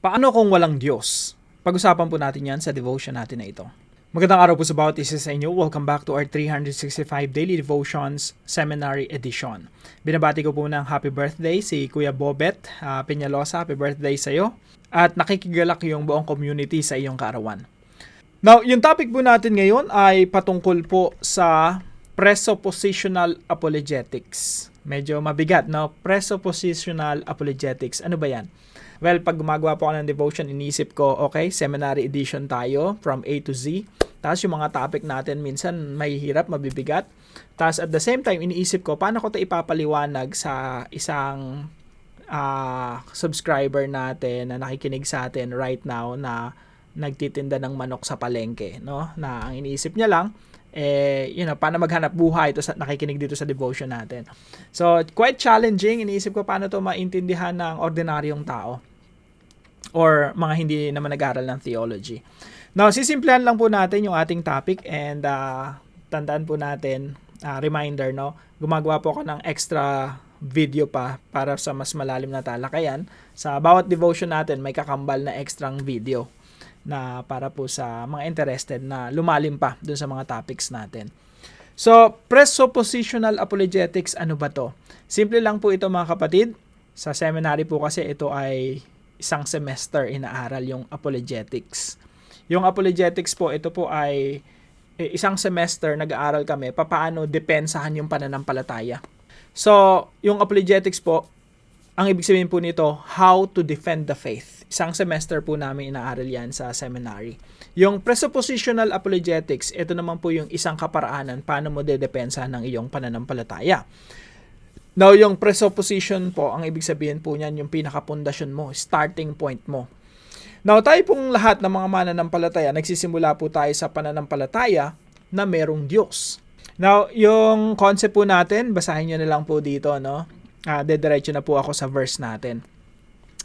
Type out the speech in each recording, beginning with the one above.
Paano kung walang Diyos? Pag-usapan po natin yan sa devotion natin na ito. Magandang araw po sa bawat isa sa inyo. Welcome back to our 365 Daily Devotions Seminary Edition. Binabati ko po ng happy birthday si Kuya Bobet Peñalosa. Happy birthday sa iyo. At nakikigalak yung buong community sa iyong kaarawan. Now, yung topic po natin ngayon ay patungkol po sa presuppositional apologetics. Medyo mabigat, no? Presuppositional apologetics. Ano ba yan? Well, pag gumagawa po ako ng devotion, iniisip ko, okay, seminary edition tayo from A to Z. Tapos yung mga topic natin, minsan may hirap, mabibigat. Tapos at the same time, iniisip ko, paano ko ito ipapaliwanag sa isang subscriber natin na nakikinig sa atin right now na nagtitinda ng manok sa palengke, no? Na ang iniisip niya lang, paano maghanap buhay ito sa nakikinig dito sa devotion natin. So, quite challenging. Iniisip ko paano to maintindihan ng ordinaryong tao or mga hindi naman nag-aaral ng theology. Now, sisimplihan lang po natin yung ating topic and tandaan po natin, reminder, no? Gumagawa po ako ng extra video pa para sa mas malalim na talakayan. Sa bawat devotion natin, may kakambal na extrang video na para po sa mga interested na lumalim pa dun sa mga topics natin. So, presuppositional apologetics, ano ba to? Simple lang po ito mga kapatid. Sa seminary po kasi ito ay isang semester inaaral yung apologetics. Yung apologetics po, ito po ay isang semester nag-aaral kami paano depensahan yung pananampalataya. So, yung apologetics po, ang ibig sabihin po nito, how to defend the faith. Isang semester po namin inaaral yan sa seminary. Yung presuppositional apologetics, ito naman po yung isang kaparaanan paano mo dedepensahan ng iyong pananampalataya. Now, yung presupposition po, ang ibig sabihin po niyan, yung pinakapundasyon mo, starting point mo. Now, tayo pong lahat ng mga mananampalataya, nagsisimula po tayo sa pananampalataya na merong Diyos. Now, yung concept po natin, basahin nyo na lang po dito, no? Dediretso na po ako sa verse natin.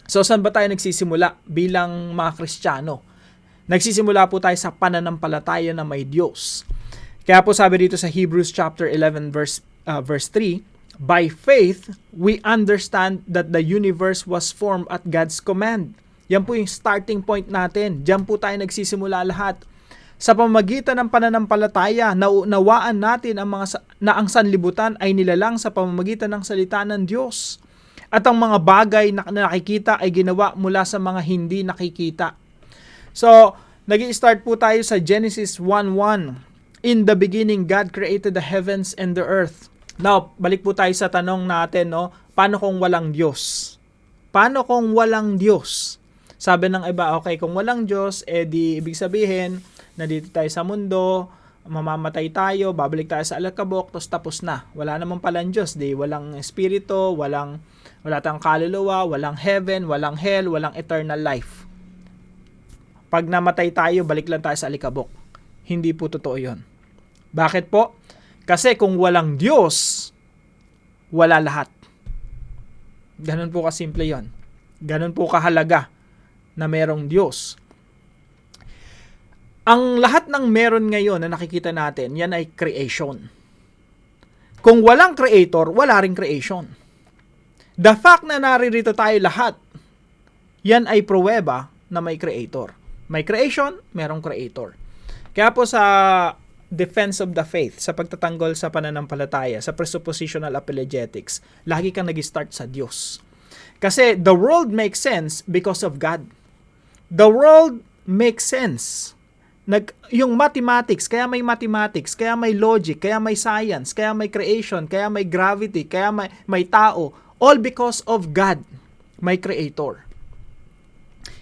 So, saan ba tayo nagsisimula bilang mga Kristiyano? Nagsisimula po tayo sa pananampalataya na may Diyos. Kaya po sabi dito sa Hebrews chapter 11 verse 3, by faith, we understand that the universe was formed at God's command. Yan po yung starting point natin. Diyan po tayo nagsisimula lahat. Sa pamamagitan ng pananampalataya, naunawaan natin ang sanlibutan ay nilalang sa pamamagitan ng salita ng Diyos. At ang mga bagay na nakikita ay ginawa mula sa mga hindi nakikita. So, nag-i-start po tayo sa Genesis 1:1. In the beginning, God created the heavens and the earth. Now, balik po tayo sa tanong natin, no? Paano kung walang Diyos? Paano kung walang Diyos? Sabi ng iba, okay, kung walang Diyos, di ibig sabihin, na dito tayo sa mundo, mamamatay tayo, babalik tayo sa alakabok, tapos na. Wala naman palang Diyos, walang espiritu, wala tayong kaluluwa, walang heaven, walang hell, walang eternal life. Pag namatay tayo, balik lang tayo sa alikabok. Hindi po totoo yun. Bakit po? Kasi kung walang Diyos, wala lahat. Ganun po kasimple yon. Ganun po kahalaga na merong Diyos. Ang lahat ng meron ngayon na nakikita natin, yan ay creation. Kung walang creator, wala ring creation. The fact na naririto tayo lahat, yan ay pruweba na may creator. May creation, merong creator. Kaya po sa defense of the faith, sa pagtatanggol sa pananampalataya, sa presuppositional apologetics, lagi kang nag-start sa Diyos. Kasi the world makes sense because of God. The world makes sense. Yung mathematics, kaya may mathematics, kaya may logic, kaya may science, kaya may creation, kaya may gravity, kaya may tao, all because of God, may creator.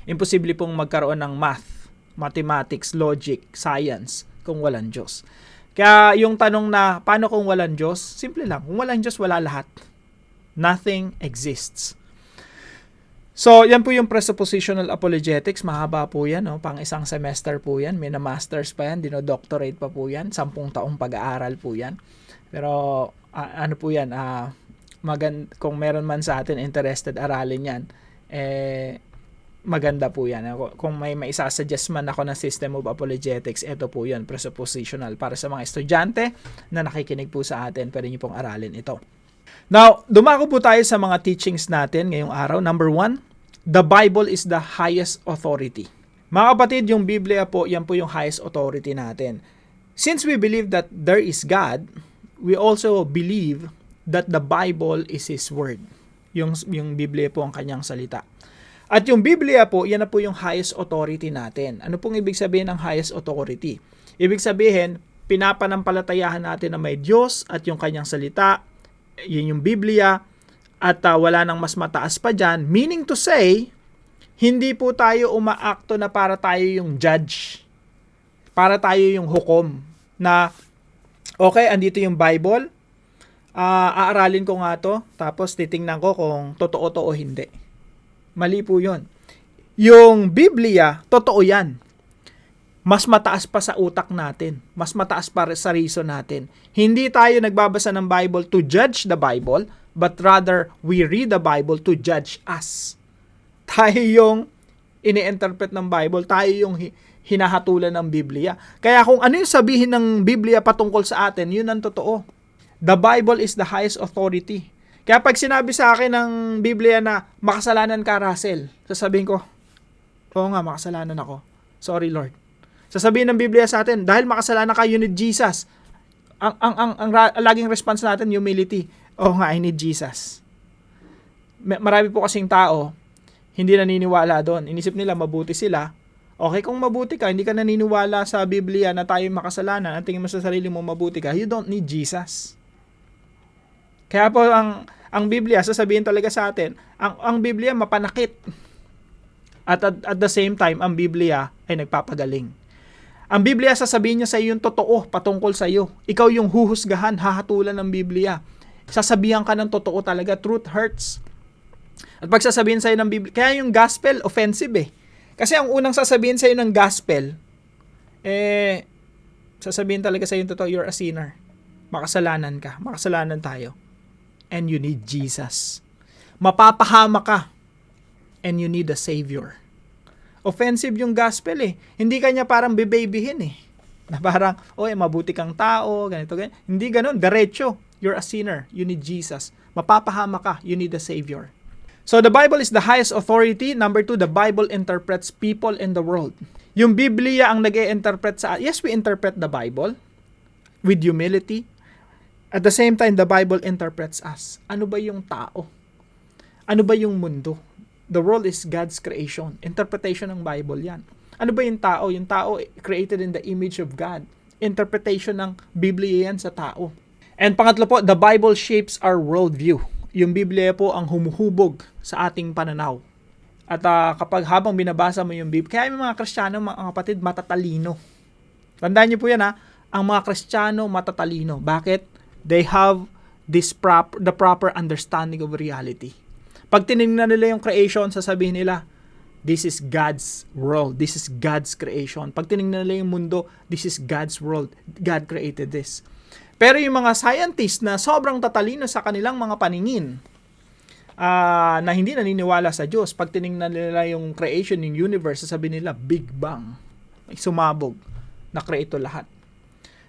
Imposible pong magkaroon ng math, mathematics, logic, science, kung walang Diyos. Kaya yung tanong na, paano kung walang Diyos? Simple lang, kung walang Diyos, wala lahat. Nothing exists. So, yan po yung presuppositional apologetics. Mahaba po yan, no? Pang isang semester po yan. May na-masters pa yan, dinodoctorate pa po yan. 10 taong pag-aaral po yan. Pero, ano po yan, kung meron man sa atin interested aralin yan, maganda po yan. Kung may maisasuggest man ako ng system of apologetics, ito po yan, presuppositional. Para sa mga estudyante na nakikinig po sa atin, pwede nyo pong aralin ito. Now, dumako po tayo sa mga teachings natin ngayong araw. Number 1, The Bible is the highest authority. Mga kapatid, yung Biblia po, yan po yung highest authority natin. Since we believe that there is God, we also believe that the Bible is His Word. Yung Biblia po ang kanyang salita. At yung Biblia po, yan na po yung highest authority natin. Ano pong ibig sabihin ng highest authority? Ibig sabihin, pinapanampalatayahan natin na may Diyos at yung kanyang salita, yun yung Biblia, at wala nang mas mataas pa dyan. Meaning to say, hindi po tayo umaakto na para tayo yung judge. Para tayo yung hukom. Na, okay, andito yung Bible, aaralin ko nga to, tapos titingnan ko kung totoo to o hindi. Mali po yun. Yung Biblia, totoo yan. Mas mataas pa sa utak natin. Mas mataas pa sa reason natin. Hindi tayo nagbabasa ng Bible to judge the Bible, but rather, we read the Bible to judge us. Tayo yung ini-interpret ng Bible, tayo yung hinahatulan ng Biblia. Kaya kung ano yung sabihin ng Biblia patungkol sa atin, yun ang totoo. The Bible is the highest authority. Kaya pag sinabi sa akin ng Biblia na makasalanan ka, Russell, sasabihin ko, oo nga, makasalanan ako. Sorry, Lord. Sasabihin ng Biblia sa atin, dahil makasalanan ka, you need Jesus. Ang laging response natin, humility. Oo nga, I need Jesus. Marami po kasing tao, hindi naniniwala doon. Inisip nila, mabuti sila. Okay, kung mabuti ka, hindi ka naniniwala sa Biblia na tayo makasalanan, ang tingin mo sa sarili mo mabuti ka, you don't need Jesus. Kaya po, ang Biblia, sasabihin talaga sa atin, ang Biblia mapanakit. At the same time, ang Biblia ay nagpapagaling. Ang Biblia, sasabihin niya sa iyo yung totoo patungkol sa iyo. Ikaw yung huhusgahan, hahatulan ng Biblia. Sasabihan ka ng totoo talaga. Truth hurts. At pag sasabihin sa iyo ng Biblia, kaya yung gospel, offensive eh. Kasi ang unang sasabihin sa iyo ng gospel, sasabihin talaga sa iyo yung totoo, you're a sinner. Makasalanan ka. Makasalanan tayo. And you need Jesus. Mapapahama ka. And you need a Savior. Offensive yung gospel eh. Hindi kanya parang bebabyhin eh. Na parang, mabuti kang tao, ganito, ganito. Hindi ganun. Diretso. You're a sinner. You need Jesus. Mapapahama ka. You need a Savior. So the Bible is the highest authority. Number 2, the Bible interprets people in the world. Yung Biblia ang nag-i-interpret sa... Yes, we interpret the Bible with humility. At the same time, the Bible interprets us. Ano ba yung tao? Ano ba yung mundo? The world is God's creation. Interpretation ng Bible yan. Ano ba yung tao? Yung tao created in the image of God. Interpretation ng Biblia yan sa tao. And pangatlo po, the Bible shapes our worldview. Yung Biblia po ang humuhubog sa ating pananaw. At kapag habang binabasa mo yung Biblia, kaya yung mga Kristiyano, mga kapatid, matatalino. Tandaan niyo po yan ang mga Kristiyano matatalino. Bakit? They have the proper understanding of reality. Pag tinignan nila yung creation, sasabihin nila, this is God's world. This is God's creation. Pag tinignan nila yung mundo, this is God's world. God created this. Pero yung mga scientists na sobrang tatalino sa kanilang mga paningin, na hindi naniniwala sa Diyos, pag tinignan nila yung creation, yung universe, sasabihin nila, Big Bang. May sumabog. Na-create ito lahat.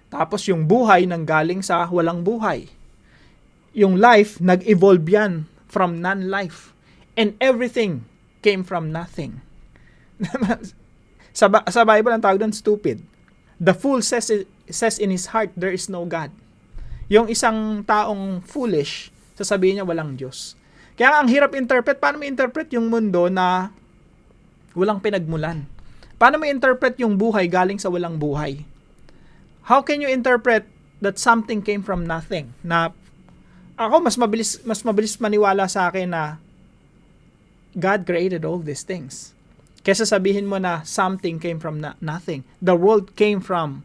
Tapos yung buhay nanggaling sa walang buhay. Yung life, nag-evolve yan from non-life. And everything came from nothing. sa Bible, ang tawag doon, stupid. The fool says in his heart, there is no God. Yung isang taong foolish, sasabihin niya walang Diyos. Kaya ang hirap interpret. Paano mo interpret yung mundo na walang pinagmulan? Paano mo interpret yung buhay galing sa walang buhay? How can you interpret that something came from nothing? Na ako mas mabilis maniwala sa akin na God created all these things. Kaysa sabihin mo na something came from nothing. The world came from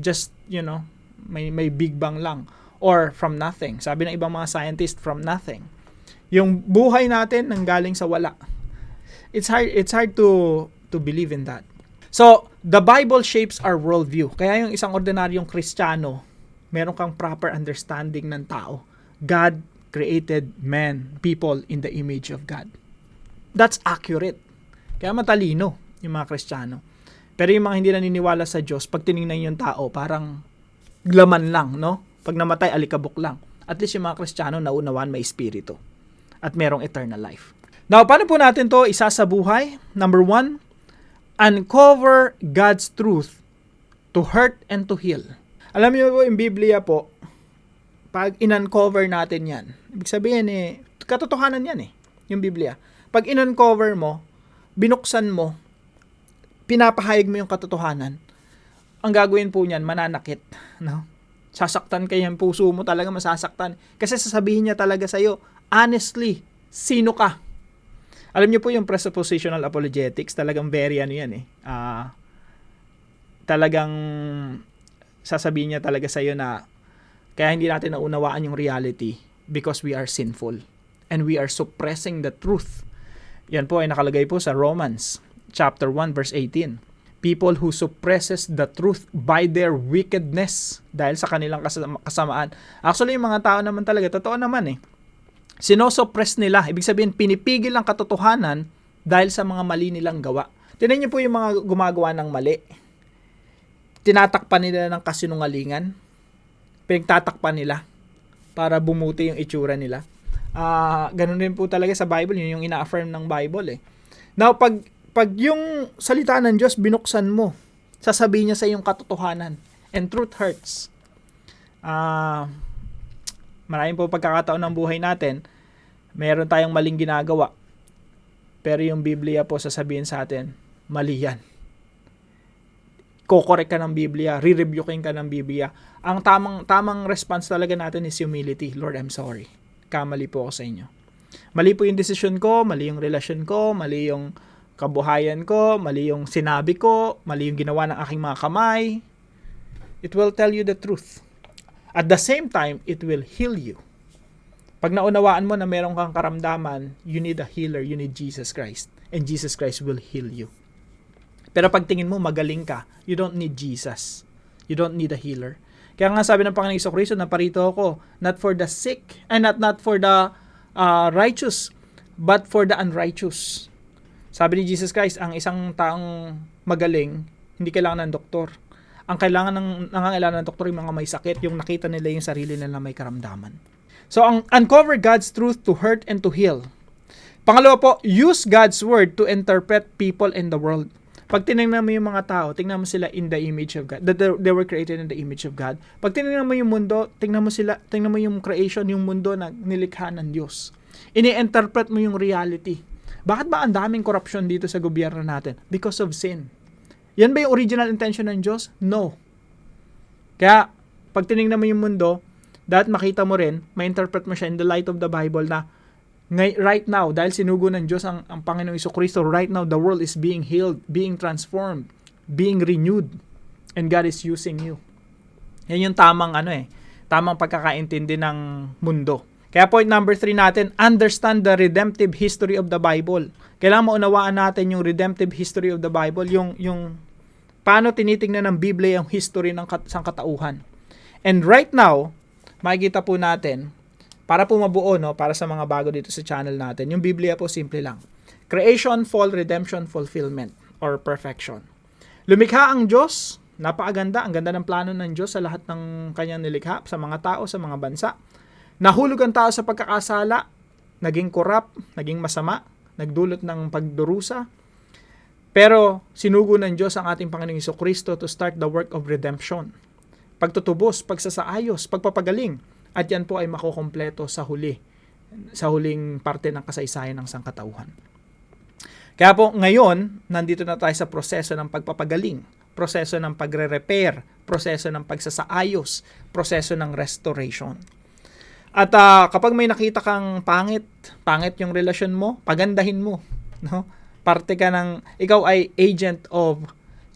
just, may Big Bang lang or from nothing. Sabi ng ibang mga scientists, from nothing. Yung buhay natin nanggaling sa wala. It's hard to believe in that. So, the Bible shapes our worldview. Kaya yung isang ordinaryong Kristiyano, meron kang proper understanding ng tao. God created people in the image of God. That's accurate. Kaya matalino yung mga Kristiyano. Pero yung mga hindi naniniwala sa Diyos, pag tinignan yung tao, parang glaman lang, no? Pag namatay, alikabok lang. At least yung mga Kristiyano, naunawaan may espiritu. At merong eternal life. Now, paano po natin to isa sa buhay? Number 1, uncover God's truth to hurt and to heal. Alam niyo po, yung Biblia po, pag in-uncover natin yan, ibig sabihin katotohanan yan yung Biblia. Pag in-uncover mo, binuksan mo, pinapahayag mo yung katotohanan, ang gagawin po niyan, mananakit. No? Sasaktan kayo yung puso mo, talaga masasaktan. Kasi sasabihin niya talaga sa'yo, honestly, sino ka? Alam niyo po yung presuppositional apologetics, talagang very yan talagang sasabihin niya talaga sa'yo na kaya hindi natin naunawaan yung reality because we are sinful and we are suppressing the truth. Yan po ay nakalagay po sa Romans chapter 1 verse 18. People who suppresses the truth by their wickedness, dahil sa kanilang kasamaan. Actually, yung mga tao naman talaga, totoo naman sinosuppress nila. Ibig sabihin, pinipigil ang katotohanan dahil sa mga mali nilang gawa. Tingnan niyo po yung mga gumagawa ng mali. Tinatakpan nila ng kasinungalingan. Pinagtatakpan nila para bumuti yung itsura nila. Ganun din po talaga sa Bible. Yun yung ina-affirm ng Bible Now, pag yung salita ng Diyos binuksan mo, sasabihin niya sa iyong katotohanan. And truth hurts. Maraming po pagkakataon ng buhay natin, meron tayong maling ginagawa. Pero yung Biblia po sasabihin sa atin, mali yan. Kokorek ka ng Biblia, re-rebuking ka ng Biblia. Ang tamang response talaga natin is humility. Lord, I'm sorry. Kamali po ako sa inyo. Mali po yung decision ko, mali yung relasyon ko, mali yung kabuhayan ko, mali yung sinabi ko, mali yung ginawa ng aking mga kamay. It will tell you the truth. At the same time, it will heal you. Pag naunawaan mo na meron kang karamdaman, you need a healer, you need Jesus Christ. And Jesus Christ will heal you. Pero pag tingin mo magaling ka, you don't need Jesus. You don't need a healer. Kaya nga sabi ng Panginoong Jesucristo, naparito ako, not for the sick, and not for the righteous, but for the unrighteous. Sabi ni Jesus Christ, ang isang taong magaling, hindi kailangan ng doktor. Ang nangangailangan ng doktor yung mga may sakit, yung nakita nila yung sarili nila may karamdaman. So, uncover God's truth to hurt and to heal. Pangalawa po, use God's word to interpret people in the world. Pag tinignan mo yung mga tao, tingnan mo sila in the image of God. They were created in the image of God. Pag tinignan mo yung mundo, tingnan mo yung creation, yung mundo na nilikha ng Diyos. Ini-interpret mo yung reality. Bakit ba ang daming korupsyon dito sa gobyerno natin? Because of sin. Yan ba yung original intention ng Diyos? No. Kaya, pag tinignan mo yung mundo, dapat makita mo rin, ma-interpret mo siya in the light of the Bible na right now, dahil sinugo ng Diyos ang Panginoong Jesucristo, right now, the world is being healed, being transformed, being renewed, and God is using you. Yan yung tamang pagkakaintindi ng mundo. Kaya point number 3 natin, understand the redemptive history of the Bible. Kailangan maunawaan natin yung redemptive history of the Bible, yung paano tinitingnan ng Biblia yung history ng sangkatauhan. And right now, makikita po natin, para po mabuo, para sa mga bago dito sa channel natin, yung Biblia po simple lang. Creation, fall, redemption, fulfillment, or perfection. Lumikha ang Diyos, napakaganda, ang ganda ng plano ng Diyos sa lahat ng kanyang nilikha, sa mga tao, sa mga bansa. Nahulog ang tao sa pagkakasala, naging korap, naging masama, nagdulot ng pagdurusa. Pero sinugo ng Diyos ang ating Panginoong Jesucristo to start the work of redemption. Pagtutubos, pagsasaayos, pagpapagaling. At yan po ay makukompleto sa huling parte ng kasaysayan ng sangkatauhan. Kaya po ngayon, nandito na tayo sa proseso ng pagpapagaling, proseso ng pagre-repair, proseso ng pagsasaayos, proseso ng restoration. At kapag may nakita kang pangit yung relasyon mo, pagandahin mo. No? Ikaw ay agent of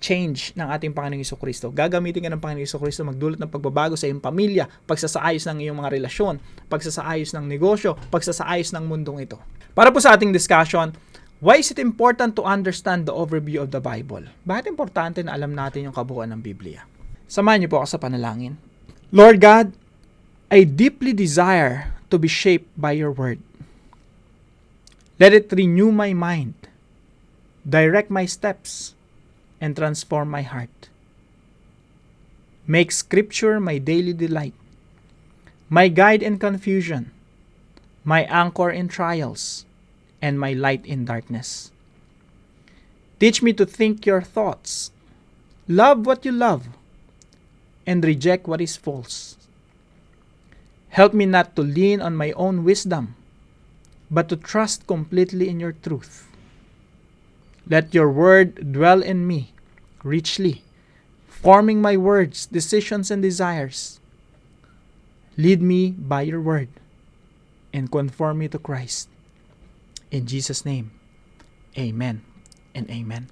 change ng ating Panginoong Jesucristo. Gagamitin ka ng Panginoong Jesucristo magdulot ng pagbabago sa iyong pamilya, pagsasaayos ng iyong mga relasyon, pagsasaayos ng negosyo, pagsasaayos ng mundong ito. Para po sa ating discussion, why is it important to understand the overview of the Bible? Bakit importante na alam natin yung kabuuan ng Biblia? Samahan niyo po ako sa panalangin. Lord God, I deeply desire to be shaped by your word. Let it renew my mind, direct my steps, and transform my heart. Make Scripture my daily delight, my guide in confusion, my anchor in trials, and my light in darkness. Teach me to think your thoughts, love what you love, and reject what is false. Help me not to lean on my own wisdom, but to trust completely in your truth. Let your word dwell in me richly, forming my words, decisions, and desires. Lead me by your word and conform me to Christ. In Jesus' name, amen and amen.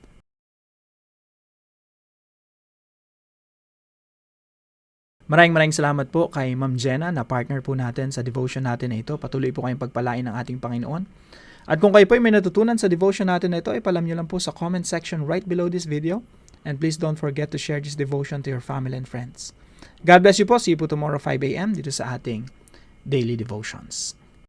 Maraming salamat po kay Ma'am Jenna na partner po natin sa devotion natin na ito. Patuloy po kayong pagpalain ng ating Panginoon. At kung kayo po ay may natutunan sa devotion natin na ito, ipalam nyo lang po sa comment section right below this video. And please don't forget to share this devotion to your family and friends. God bless you po. See you po tomorrow 5 a.m. dito sa ating Daily Devotions.